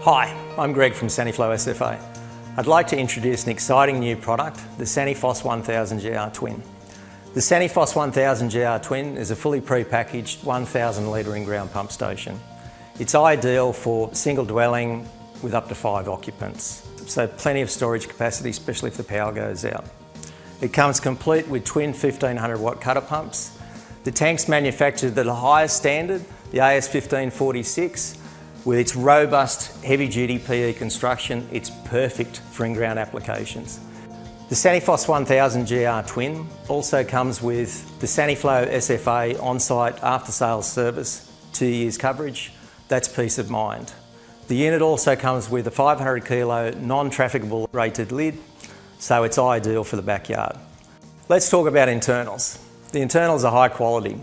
Hi, I'm Greg from Sanifos SFA. I'd like to introduce an exciting new product, the Sanifos 1000 GR Twin. The Sanifos 1000 GR Twin is a fully pre-packaged 1,000 litre in-ground pump station. It's ideal for single dwelling with up to 5 occupants, so plenty of storage capacity, especially if the power goes out. It comes complete with twin 1500 watt cutter pumps. The tank's manufactured at the highest standard, the AS 1546. With its robust heavy-duty PE construction, it's perfect for in-ground applications. The Sanifos 1000 GR Twin also comes with the Saniflo SFA on-site after-sales service, 2 years coverage. That's peace of mind. The unit also comes with a 500 kilo non-trafficable rated lid, so it's ideal for the backyard. Let's talk about internals. The internals are high quality.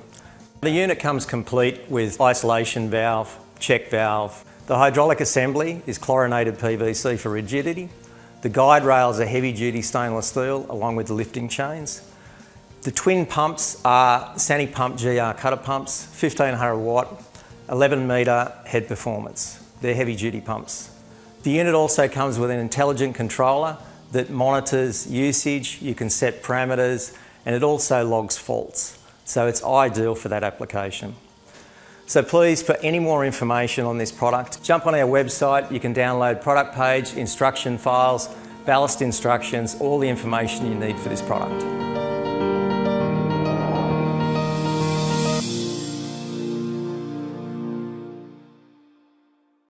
The unit comes complete with isolation valve, check valve. The hydraulic assembly is chlorinated PVC for rigidity. The guide rails are heavy-duty stainless steel along with the lifting chains. The twin pumps are Sanipump GR cutter pumps, 1500 watt, 11 metre head performance. They're heavy-duty pumps. The unit also comes with an intelligent controller that monitors usage, you can set parameters, and it also logs faults. So it's ideal for that application. So please, for any more information on this product, jump on our website. You can download product page, instruction files, ballast instructions, all the information you need for this product.